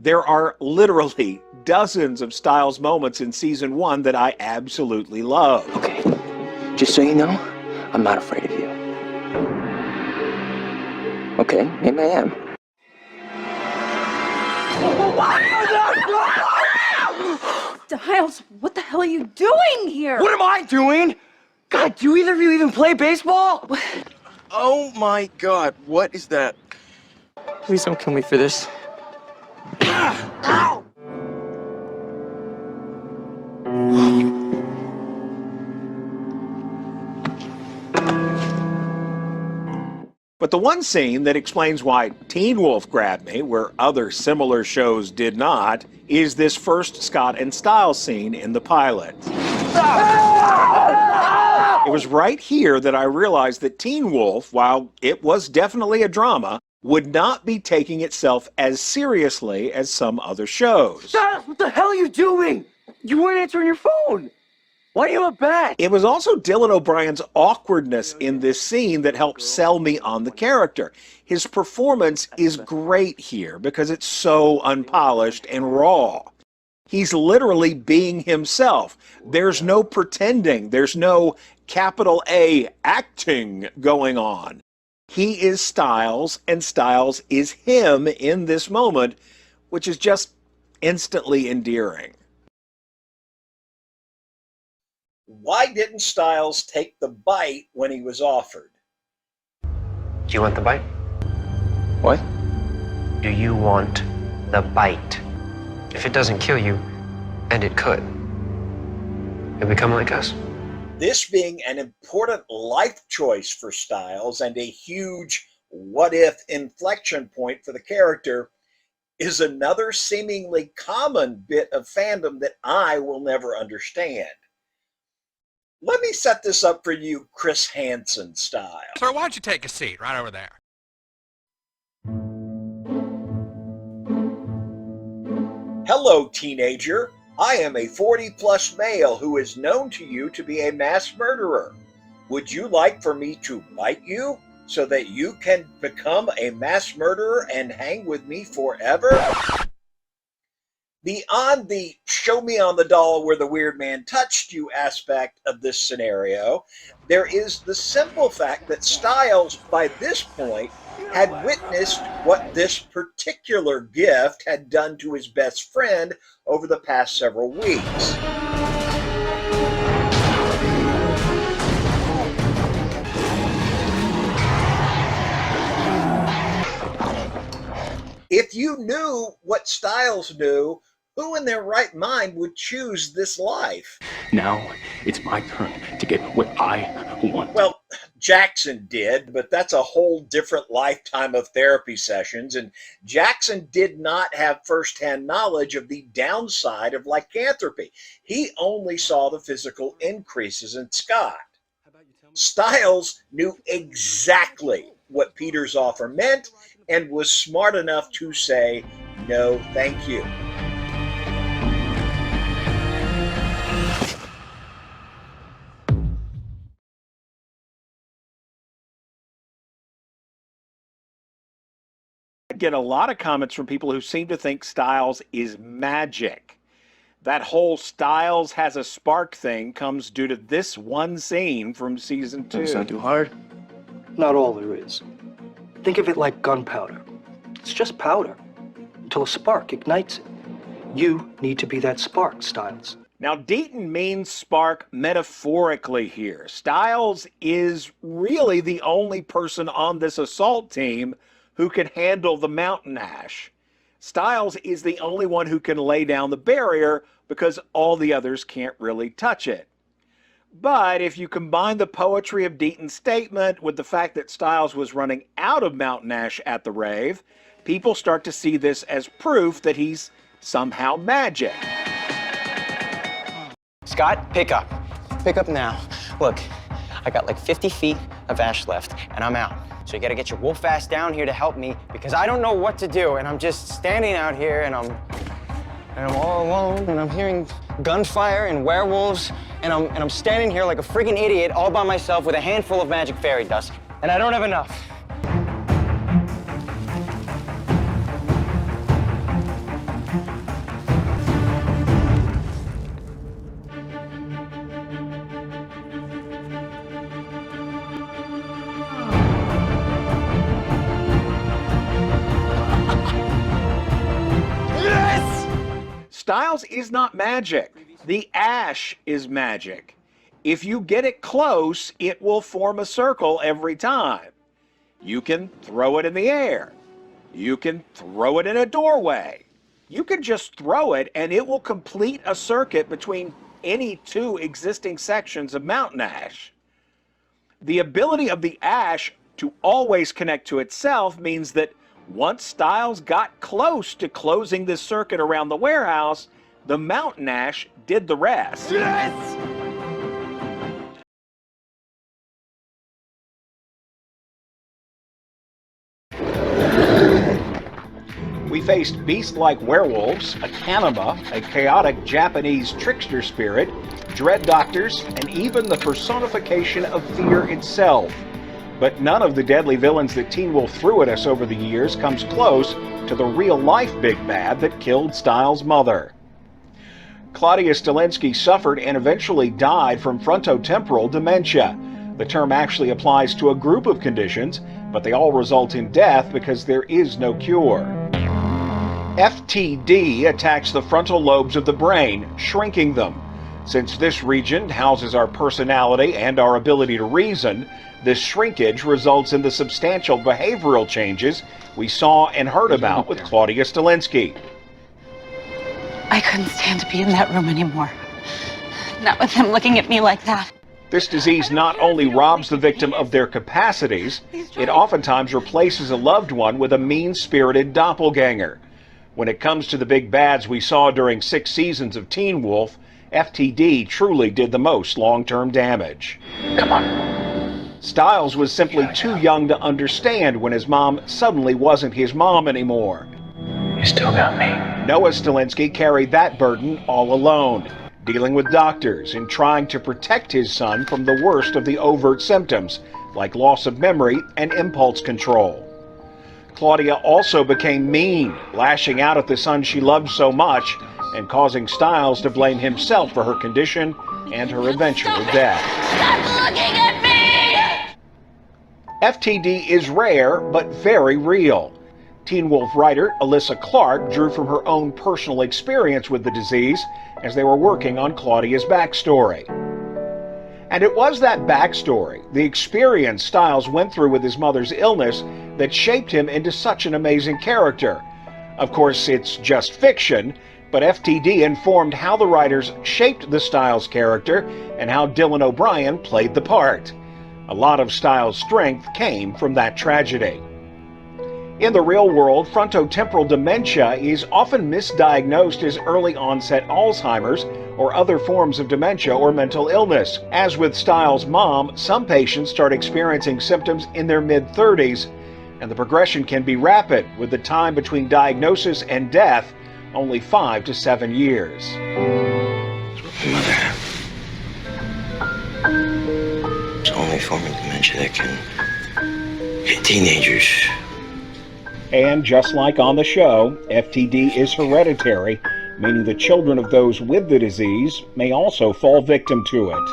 There are literally dozens of Stiles moments in season 1 that I absolutely love. Okay, just so you know, I'm not afraid of you. Okay, maybe I am. Stiles, what the hell are you doing here? What am I doing? God, do either of you even play baseball? Oh my God, what is that? Please don't kill me for this. Ow! But the one scene that explains why Teen Wolf grabbed me, where other similar shows did not, is this first Scott and Stiles scene in the pilot. It was right here that I realized that Teen Wolf, while it was definitely a drama, would not be taking itself as seriously as some other shows. Stiles, what the hell are you doing? You weren't answering your phone. Why are you up bad? It was also Dylan O'Brien's awkwardness in this scene that helped sell me on the character. His performance is great here because it's so unpolished and raw. He's literally being himself. There's no pretending. There's no capital A acting going on. He is Stiles, and Stiles is him in this moment, which is just instantly endearing. Why didn't Stiles take the bite when he was offered? Do you want the bite? What? Do you want the bite? If it doesn't kill you, and it could, you'll become like us. This being an important life choice for Stiles and a huge what-if inflection point for the character is another seemingly common bit of fandom that I will never understand. Let me set this up for you Chris Hansen style. Sir, why don't you take a seat right over there? Hello, teenager. I am a 40-plus male who is known to you to be a mass murderer. Would you like for me to bite you so that you can become a mass murderer and hang with me forever? Beyond the show me on the doll where the weird man touched you aspect of this scenario, there is the simple fact that Stiles, by this point, had witnessed what this particular gift had done to his best friend over the past several weeks. If you knew what Stiles knew, who in their right mind would choose this life? Now it's my turn to get what I want. Well, Jackson did, but that's a whole different lifetime of therapy sessions, and Jackson did not have firsthand knowledge of the downside of lycanthropy. He only saw the physical increases in Scott. Stiles knew exactly what Peter's offer meant and was smart enough to say, no, thank you. I get a lot of comments from people who seem to think Stiles is magic. That whole Stiles has a spark thing comes due to this one scene from season 2. It's not too hard. Not all there is. Think of it like gunpowder. It's just powder until a spark ignites it. You need to be that spark, Stiles. Now, Deaton means spark metaphorically here. Stiles is really the only person on this assault team who can handle the mountain ash. Stiles is the only one who can lay down the barrier because all the others can't really touch it. But if you combine the poetry of Deaton's statement with the fact that Stiles was running out of mountain ash at the rave, people start to see this as proof that he's somehow magic. Scott, pick up. Pick up now. Look, I got like 50 feet of ash left, and I'm out. So you gotta get your wolf ass down here to help me, because I don't know what to do, and I'm just standing out here, and I'm all alone, and I'm hearing gunfire and werewolves, and I'm standing here like a friggin' idiot all by myself with a handful of magic fairy dust, and I don't have enough. Stiles is not magic. The ash is magic. If you get it close, it will form a circle every time. You can throw it in the air. You can throw it in a doorway. You can just throw it and it will complete a circuit between any two existing sections of mountain ash. The ability of the ash to always connect to itself means that once Stiles got close to closing this circuit around the warehouse, the mountain ash did the rest. Yes! We faced beast-like werewolves, a kanama, a chaotic Japanese trickster spirit, dread doctors, and even the personification of fear itself. But none of the deadly villains that Teen Wolf threw at us over the years comes close to the real-life big bad that killed Stiles' mother. Claudia Stilinski suffered and eventually died from frontotemporal dementia. The term actually applies to a group of conditions, but they all result in death because there is no cure. FTD attacks the frontal lobes of the brain, shrinking them. Since this region houses our personality and our ability to reason, this shrinkage results in the substantial behavioral changes we saw and heard about with Claudia Stilinski. I couldn't stand to be in that room anymore. Not with him looking at me like that. This disease not only robs the victim of their capacities, it oftentimes replaces a loved one with a mean-spirited doppelganger. When it comes to the big bads we saw during 6 seasons of Teen Wolf, FTD truly did the most long-term damage. Come on. Stiles was simply too young to understand when his mom suddenly wasn't his mom anymore. You still got me. Noah Stilinski carried that burden all alone, dealing with doctors and trying to protect his son from the worst of the overt symptoms, like loss of memory and impulse control. Claudia also became mean, lashing out at the son she loved so much and causing Stiles to blame himself for her condition and her eventual death. Stop looking at me! FTD is rare, but very real. Teen Wolf writer Alyssa Clark drew from her own personal experience with the disease as they were working on Claudia's backstory. And it was that backstory, the experience Stiles went through with his mother's illness, that shaped him into such an amazing character. Of course, it's just fiction, but FTD informed how the writers shaped the Stiles character and how Dylan O'Brien played the part. A lot of Stiles' strength came from that tragedy. In the real world, frontotemporal dementia is often misdiagnosed as early onset Alzheimer's or other forms of dementia or mental illness. As with Stiles' mom, some patients start experiencing symptoms in their mid-30s, and the progression can be rapid, with the time between diagnosis and death only 5 to 7 years. That's what my mother had. It's the only form of dementia that can hit teenagers. And just like on the show, FTD is hereditary, meaning the children of those with the disease may also fall victim to it.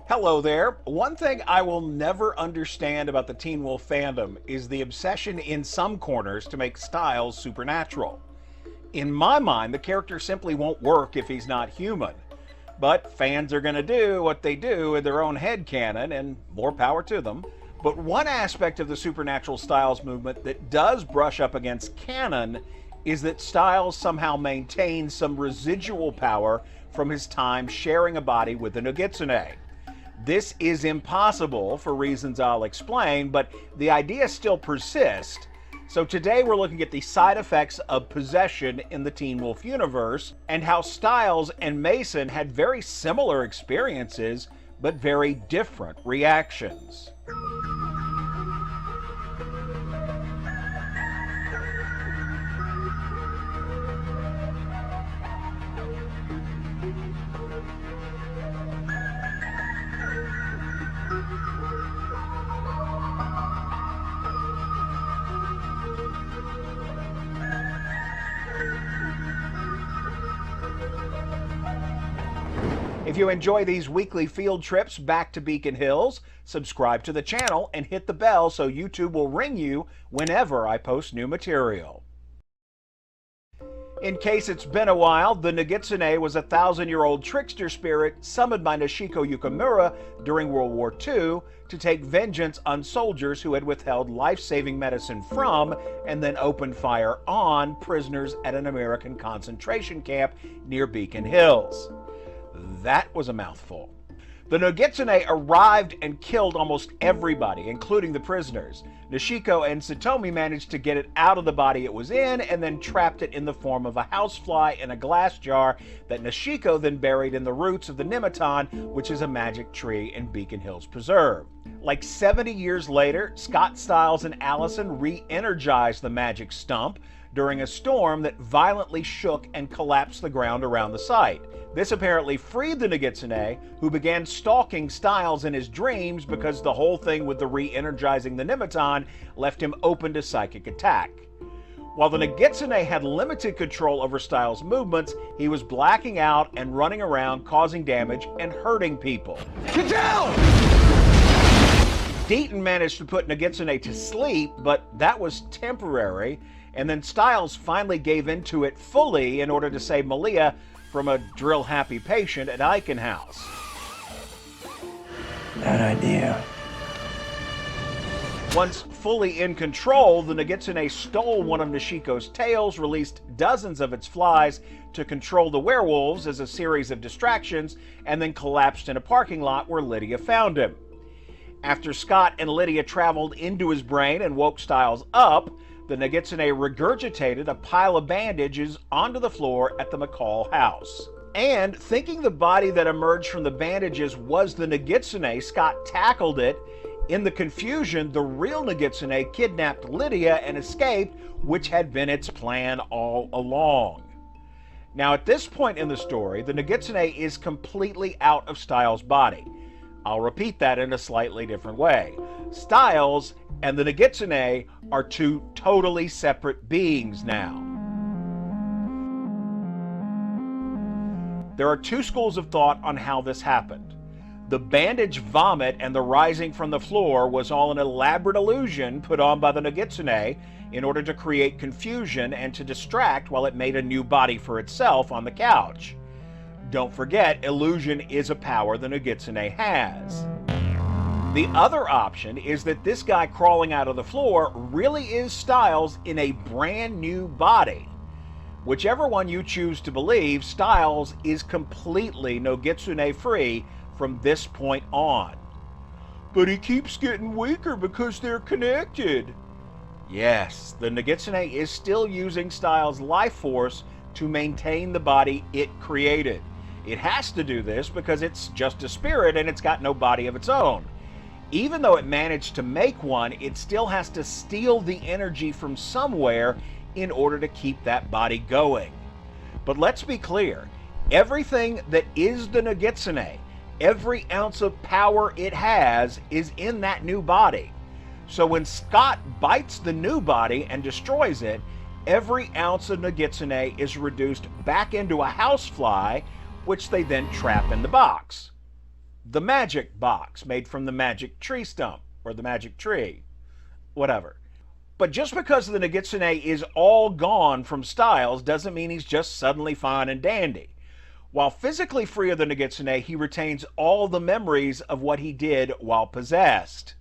Hello there. One thing I will never understand about the Teen Wolf fandom is the obsession in some corners to make Stiles supernatural. In my mind, the character simply won't work if he's not human. But fans are going to do what they do in their own headcanon, and more power to them. But one aspect of the supernatural Stiles movement that does brush up against canon is that Stiles somehow maintains some residual power from his time sharing a body with the Nogitsune. This is impossible for reasons I'll explain, but the idea still persists. So today we're looking at the side effects of possession in the Teen Wolf universe and how Stiles and Mason had very similar experiences, but very different reactions. If you enjoy these weekly field trips back to Beacon Hills, subscribe to the channel and hit the bell so YouTube will ring you whenever I post new material. In case it's been a while, the Nogitsune was a 1,000-year-old trickster spirit summoned by Nishiko Yukimura during World War II to take vengeance on soldiers who had withheld life-saving medicine from and then opened fire on prisoners at an American concentration camp near Beacon Hills. That was a mouthful. The Nogitsune arrived and killed almost everybody, including the prisoners. Nishiko and Satomi managed to get it out of the body it was in and then trapped it in the form of a housefly in a glass jar that Nishiko then buried in the roots of the Nemeton, which is a magic tree in Beacon Hills Preserve. Like 70 years later, Scott, Stiles, and Allison re-energized the magic stump during a storm that violently shook and collapsed the ground around the site. This apparently freed the Nogitsune, who began stalking Stiles in his dreams because the whole thing with the re-energizing the Nemeton left him open to psychic attack. While the Nogitsune had limited control over Stiles' movements, he was blacking out and running around causing damage and hurting people. Get down! Deaton managed to put Nogitsune to sleep, but that was temporary, and then Stiles finally gave into it fully in order to save Malia from a drill-happy patient at Icon House. Bad idea. Once fully in control, the Nogitsune stole one of Nishiko's tails, released dozens of its flies to control the werewolves as a series of distractions, and then collapsed in a parking lot where Lydia found him. After Scott and Lydia traveled into his brain and woke Stiles up, the Nogitsune regurgitated a pile of bandages onto the floor at the McCall house. And thinking the body that emerged from the bandages was the Nogitsune, Scott tackled it. In the confusion, the real Nogitsune kidnapped Lydia and escaped, which had been its plan all along. Now at this point in the story, the Nogitsune is completely out of Stiles' body. I'll repeat that in a slightly different way. Stiles and the Nogitsune are two totally separate beings now. There are two schools of thought on how this happened. The bandage vomit and the rising from the floor was all an elaborate illusion put on by the Nogitsune in order to create confusion and to distract while it made a new body for itself on the couch. Don't forget, illusion is a power the Nogitsune has. The other option is that this guy crawling out of the floor really is Stiles in a brand new body. Whichever one you choose to believe, Stiles is completely Nogitsune free from this point on. But he keeps getting weaker because they're connected. Yes, the Nogitsune is still using Stiles' life force to maintain the body it created. It has to do this because it's just a spirit and it's got no body of its own. Even though it managed to make one, it still has to steal the energy from somewhere in order to keep that body going. But let's be clear, everything that is the Nogitsune, every ounce of power it has, is in that new body. So when Scott bites the new body and destroys it, every ounce of Nogitsune is reduced back into a housefly, which they then trap in the box. The magic box made from the magic tree stump, or the magic tree, whatever. But just because the Nogitsune is all gone from Stiles doesn't mean he's just suddenly fine and dandy. While physically free of the Nogitsune, he retains all the memories of what he did while possessed.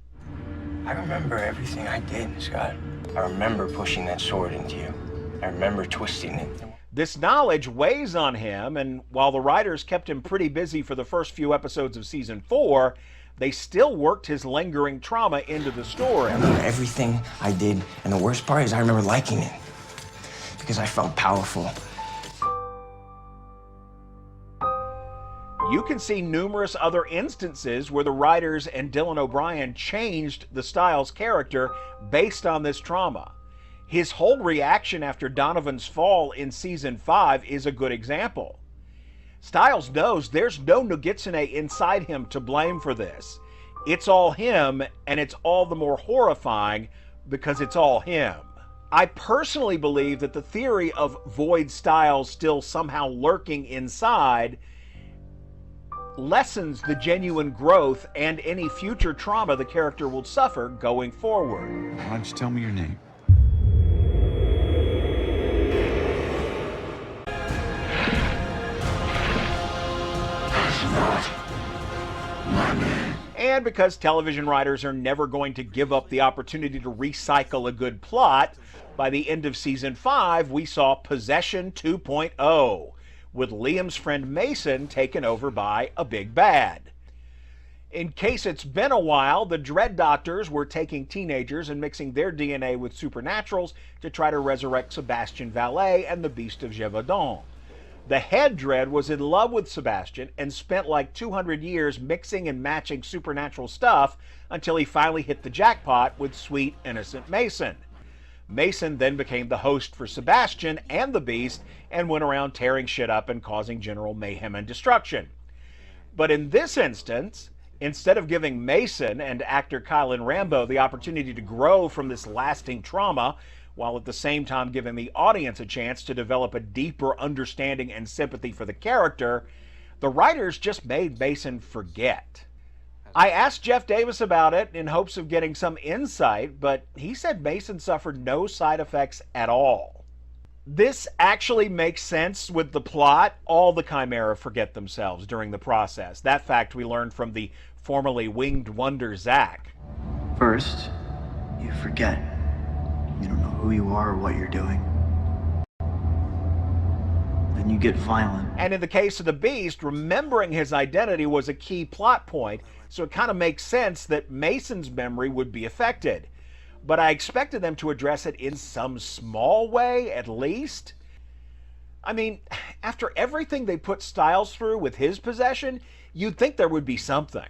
I remember everything I did, Scott. I remember pushing that sword into you. I remember twisting it. This knowledge weighs on him, and while the writers kept him pretty busy for the first few episodes of season 4, they still worked his lingering trauma into the story. I remember everything I did, and the worst part is I remember liking it because I felt powerful. You can see numerous other instances where the writers and Dylan O'Brien changed the Stiles character based on this trauma. His whole reaction after Donovan's fall in season 5 is a good example. Stiles knows there's no Nogitsune inside him to blame for this. It's all him, and it's all the more horrifying because it's all him. I personally believe that the theory of Void Stiles still somehow lurking inside lessens the genuine growth and any future trauma the character will suffer going forward. Why don't you tell me your name? And because television writers are never going to give up the opportunity to recycle a good plot, by the end of season 5, we saw Possession 2.0, with Liam's friend Mason taken over by a big bad. In case it's been a while, the Dread Doctors were taking teenagers and mixing their DNA with supernaturals to try to resurrect Sebastian Vallet and the Beast of Gévaudan. The head Dread was in love with Sebastian and spent like 200 years mixing and matching supernatural stuff until he finally hit the jackpot with sweet, innocent Mason. Mason then became the host for Sebastian and the Beast and went around tearing shit up and causing general mayhem and destruction. But in this instance, instead of giving Mason and actor Kylan Rambo the opportunity to grow from this lasting trauma, while at the same time giving the audience a chance to develop a deeper understanding and sympathy for the character, the writers just made Mason forget. I asked Jeff Davis about it in hopes of getting some insight, but he said Mason suffered no side effects at all. This actually makes sense with the plot. All the Chimera forget themselves during the process. That fact we learned from the formerly winged wonder Zach. First, you forget. You don't know who you are or what you're doing. Then you get violent. And in the case of the Beast, remembering his identity was a key plot point, so it kind of makes sense that Mason's memory would be affected. But I expected them to address it in some small way, at least. I mean, after everything they put Stiles through with his possession, you'd think there would be something.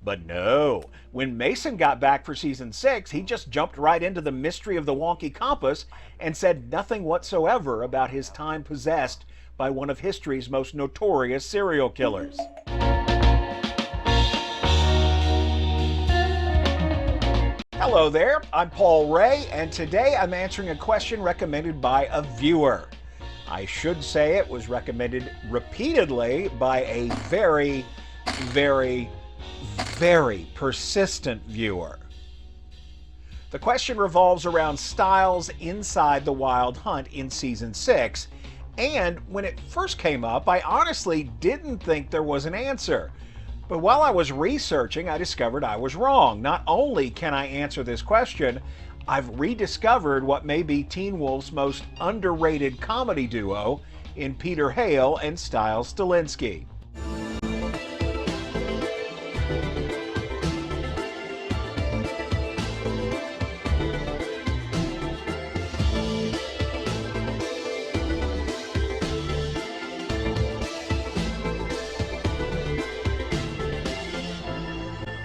But no, when Mason got back for season 6, he just jumped right into the mystery of the wonky compass and said nothing whatsoever about his time possessed by one of history's most notorious serial killers. Hello there, I'm Paul Ray, and today I'm answering a question recommended by a viewer. I should say it was recommended repeatedly by a very persistent viewer. The question revolves around Stiles inside the Wild Hunt in season 6, and when it first came up, I honestly didn't think there was an answer. But while I was researching, I discovered I was wrong. Not only can I answer this question, I've rediscovered what may be Teen Wolf's most underrated comedy duo in Peter Hale and Stiles Stilinski.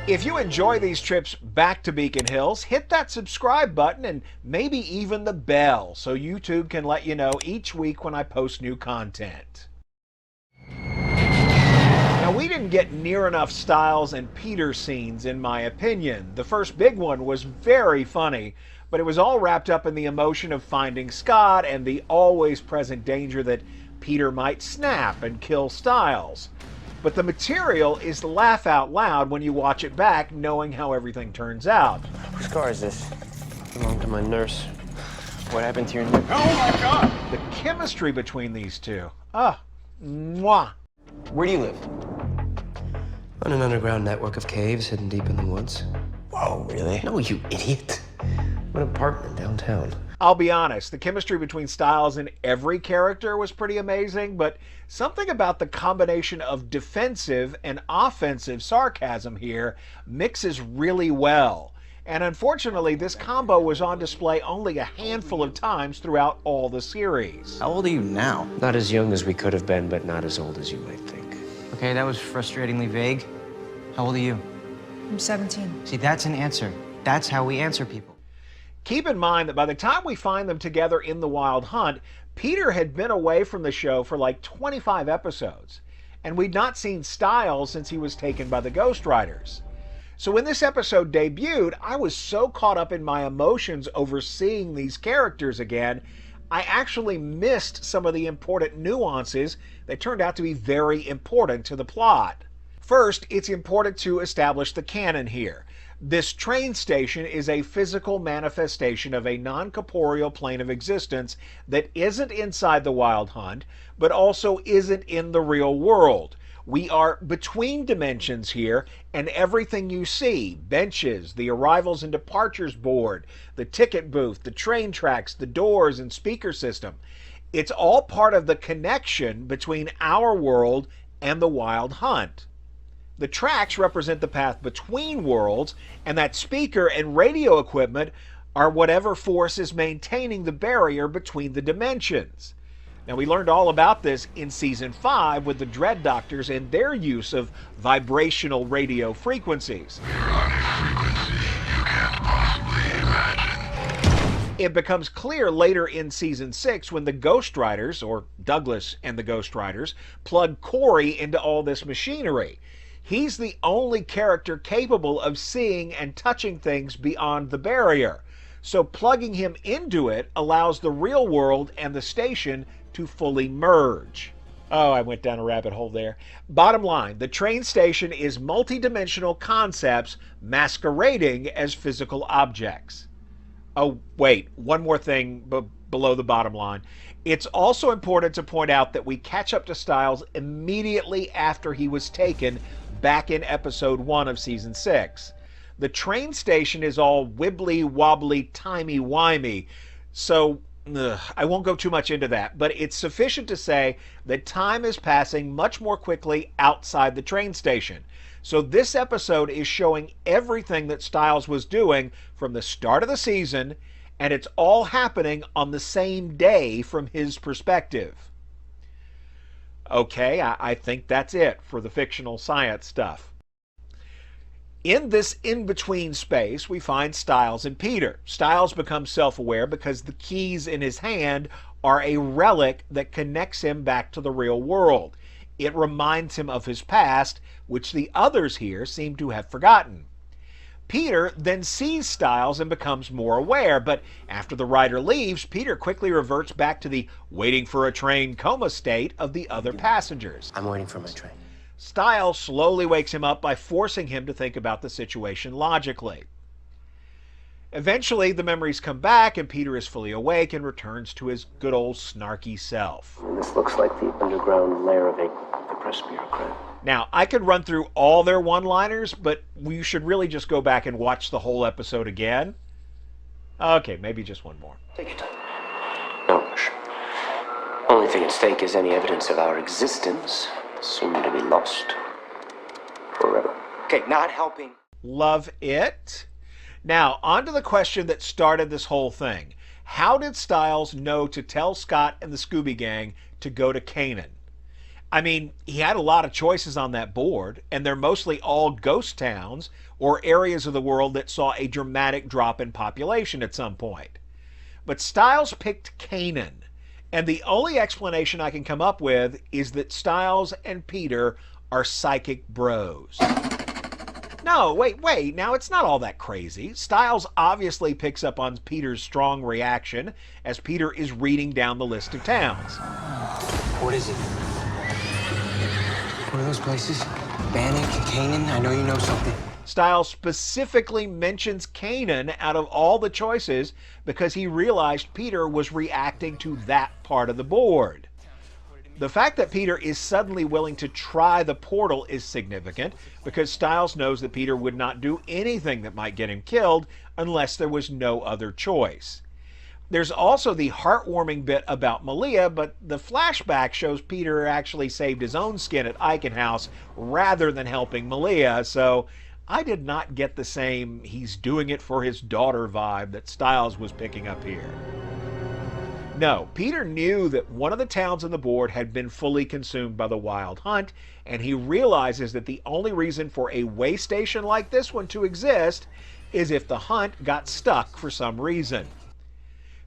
If you enjoy these trips back to Beacon Hills, hit that subscribe button and maybe even the bell so YouTube can let you know each week when I post new content. Now, we didn't get near enough Stiles and Peter scenes, in my opinion. The first big one was very funny, but it was all wrapped up in the emotion of finding Scott and the always present danger that Peter might snap and kill Stiles. But the material is laugh out loud when you watch it back, knowing how everything turns out. Whose car is this? Belonged to my nurse. What happened to your nurse? Oh my God! The chemistry between these two. Mwah. Where do you live? On an underground network of caves hidden deep in the woods. Whoa, really? No, you idiot. An apartment downtown. I'll be honest, the chemistry between Stiles and every character was pretty amazing, but something about the combination of defensive and offensive sarcasm here mixes really well. And unfortunately, this combo was on display only a handful of times throughout all the series. How old are you now? Not as young as we could have been, but not as old as you might think. Okay, that was frustratingly vague. How old are you? I'm 17. See, that's an answer. That's how we answer people. Keep in mind that by the time we find them together in the Wild Hunt, Peter had been away from the show for like 25 episodes, and we'd not seen Stiles since he was taken by the Ghost Riders. So when this episode debuted, I was so caught up in my emotions over seeing these characters again, I actually missed some of the important nuances that turned out to be very important to the plot. First, it's important to establish the canon here. This train station is a physical manifestation of a non-corporeal plane of existence that isn't inside the Wild Hunt, but also isn't in the real world. We are between dimensions here, and everything you see, benches, the arrivals and departures board, the ticket booth, the train tracks, the doors and speaker system, it's all part of the connection between our world and the Wild Hunt. The tracks represent the path between worlds, and that speaker and radio equipment are whatever force is maintaining the barrier between the dimensions. Now, we learned all about this in Season 5 with the Dread Doctors and their use of vibrational radio frequencies. It becomes clear later in Season 6 when the Ghost Riders, or Douglas and the Ghost Riders, plug Corey into all this machinery. He's the only character capable of seeing and touching things beyond the barrier. So plugging him into it allows the real world and the station to fully merge. Oh, I went down a rabbit hole there. Bottom line, the train station is multidimensional concepts masquerading as physical objects. Oh, wait, one more thing below the bottom line. It's also important to point out that we catch up to Stiles immediately after he was taken back in episode 1 of season 6. The train station is all wibbly-wobbly, timey-wimey, so I won't go too much into that, but it's sufficient to say that time is passing much more quickly outside the train station. So this episode is showing everything that Stiles was doing from the start of the season, and it's all happening on the same day from his perspective. Okay, I think that's it for the fictional science stuff. In this in-between space, we find Stiles and Peter. Stiles becomes self-aware because the keys in his hand are a relic that connects him back to the real world. It reminds him of his past, which the others here seem to have forgotten. Peter then sees Stiles and becomes more aware, but after the rider leaves, Peter quickly reverts back to the waiting for a train coma state of the other passengers. I'm waiting for my train. Stiles slowly wakes him up by forcing him to think about the situation logically. Eventually, the memories come back and Peter is fully awake and returns to his good old snarky self. This looks like the underground lair of a depressed bureaucrat. Now, I could run through all their one-liners, but we should really just go back and watch the whole episode again. Okay, maybe just one more. Take your time. No rush. Only thing at stake is any evidence of our existence, soon to be lost. Forever. Okay, not helping. Love it. Now, on to the question that started this whole thing. How did Stiles know to tell Scott and the Scooby Gang to go to Canaan? I mean, he had a lot of choices on that board, and they're mostly all ghost towns or areas of the world that saw a dramatic drop in population at some point. But Stiles picked Canaan, and the only explanation I can come up with is that Stiles and Peter are psychic bros. No, wait, now it's not all that crazy. Stiles obviously picks up on Peter's strong reaction as Peter is reading down the list of towns. What is it? What are those places? Bannock, Canaan? I know you know something. Stiles specifically mentions Canaan out of all the choices because he realized Peter was reacting to that part of the board. The fact that Peter is suddenly willing to try the portal is significant because Stiles knows that Peter would not do anything that might get him killed unless there was no other choice. There's also the heartwarming bit about Malia, but the flashback shows Peter actually saved his own skin at Eichenhaus rather than helping Malia, so I did not get the same he's doing it for his daughter vibe that Stiles was picking up here. No, Peter knew that one of the towns on the board had been fully consumed by the Wild Hunt, and he realizes that the only reason for a way station like this one to exist is if the hunt got stuck for some reason.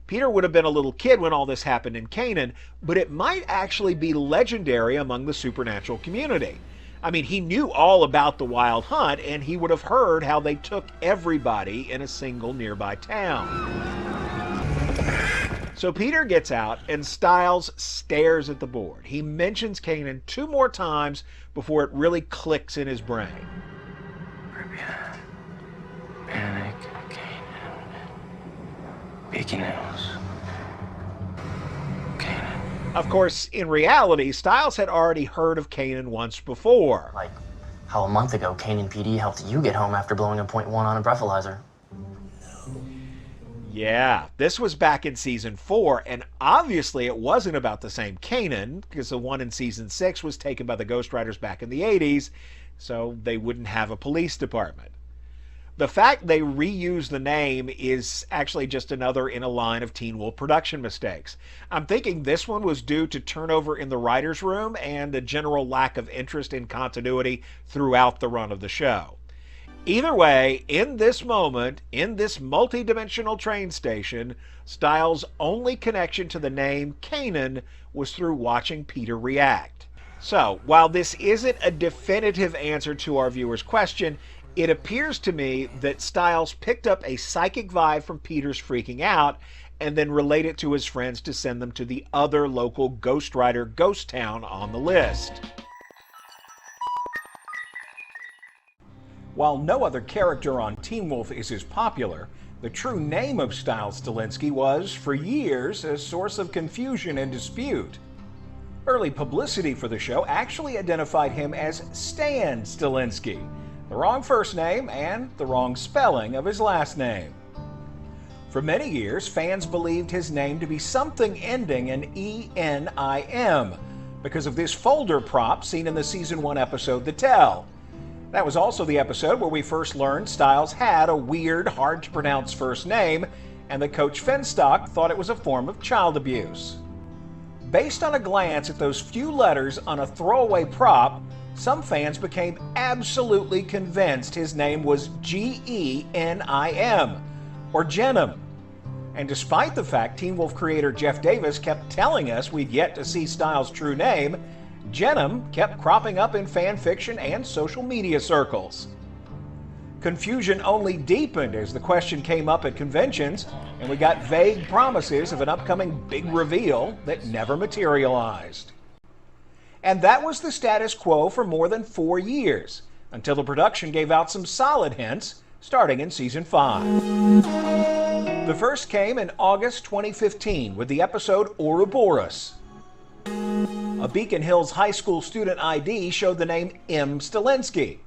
Peter would have been a little kid when all this happened in Canaan, but it might actually be legendary among the supernatural community. I mean, he knew all about the Wild Hunt, and he would have heard how they took everybody in a single nearby town. So Peter gets out and Stiles stares at the board. He mentions Kanan 2 more times before it really clicks in his brain. Panic, Kanan. Beacon Hills. Kanan. Of course, in reality, Stiles had already heard of Kanan once before. Like how a month ago, Kanan PD helped you get home after blowing a .1 on a breathalyzer. Yeah, this was back in season 4, and obviously it wasn't about the same Kanan, because the one in season 6 was taken by the Ghost Riders back in the 80s, so they wouldn't have a police department. The fact they reused the name is actually just another in a line of Teen Wolf production mistakes. I'm thinking this one was due to turnover in the writer's room and a general lack of interest in continuity throughout the run of the show. Either way, in this moment, in this multi-dimensional train station, Stiles' only connection to the name Kanan was through watching Peter react. So, while this isn't a definitive answer to our viewer's question, it appears to me that Stiles picked up a psychic vibe from Peter's freaking out and then relayed it to his friends to send them to the other local Ghost Rider ghost town on the list. While no other character on Teen Wolf is as popular, the true name of Stiles Stilinski was, for years, a source of confusion and dispute. Early publicity for the show actually identified him as Stan Stilinski, the wrong first name and the wrong spelling of his last name. For many years, fans believed his name to be something ending in E-N-I-M because of this folder prop seen in the season 1 episode The Tell. That was also the episode where we first learned Stiles had a weird, hard-to-pronounce first name, and that Coach Finstock thought it was a form of child abuse. Based on a glance at those few letters on a throwaway prop, some fans became absolutely convinced his name was G-E-N-I-M, or Genim. And despite the fact Teen Wolf creator Jeff Davis kept telling us we'd yet to see Stiles' true name, Genim kept cropping up in fan fiction and social media circles. Confusion only deepened as the question came up at conventions, and we got vague promises of an upcoming big reveal that never materialized. And that was the status quo for more than 4 years, until the production gave out some solid hints, starting in season 5. The first came in August 2015 with the episode Ouroboros. A Beacon Hills High School student ID showed the name M. Stilinski.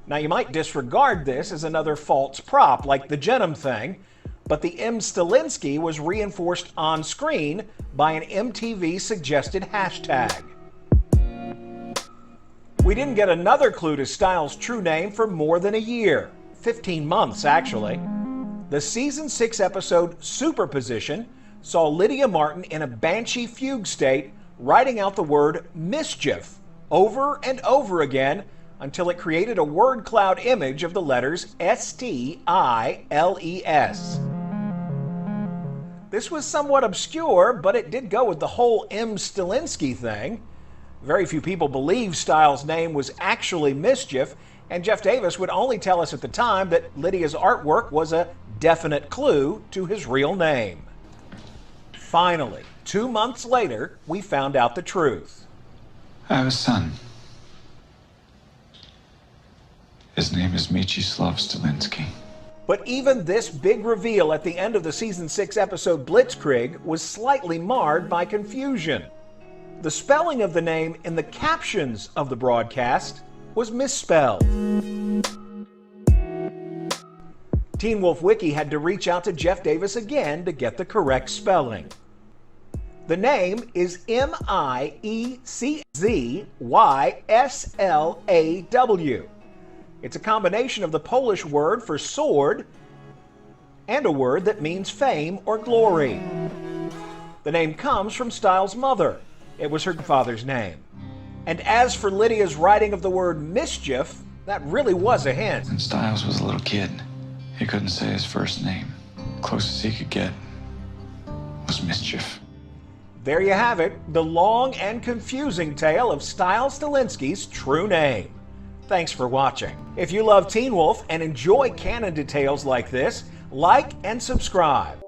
Now you might disregard this as another false prop like the Genim thing, but the M. Stilinski was reinforced on screen by an MTV suggested hashtag. We didn't get another clue to Stiles' true name for more than a year, 15 months actually. The season 6 episode Superposition saw Lydia Martin in a banshee fugue state writing out the word mischief over and over again until it created a word cloud image of the letters S-T-I-L-E-S. This was somewhat obscure, but it did go with the whole M. Stilinski thing. Very few people believed Stiles' name was actually Mischief, and Jeff Davis would only tell us at the time that Lydia's artwork was a definite clue to his real name. Finally, 2 months later, we found out the truth. I have a son. His name is Mieczyslaw Stilinski. But even this big reveal at the end of the season 6 episode Blitzkrieg was slightly marred by confusion. The spelling of the name in the captions of the broadcast was misspelled. Teen Wolf Wiki had to reach out to Jeff Davis again to get the correct spelling. The name is M-I-E-C-Z-Y-S-L-A-W. It's a combination of the Polish word for sword and a word that means fame or glory. The name comes from Stiles' mother. It was her father's name. And as for Lydia's writing of the word mischief, that really was a hint. When Stiles was a little kid, he couldn't say his first name. Closest he could get was mischief. There you have it, the long and confusing tale of Stiles Stilinski's true name. Thanks for watching. If you love Teen Wolf and enjoy canon details like this, like and subscribe.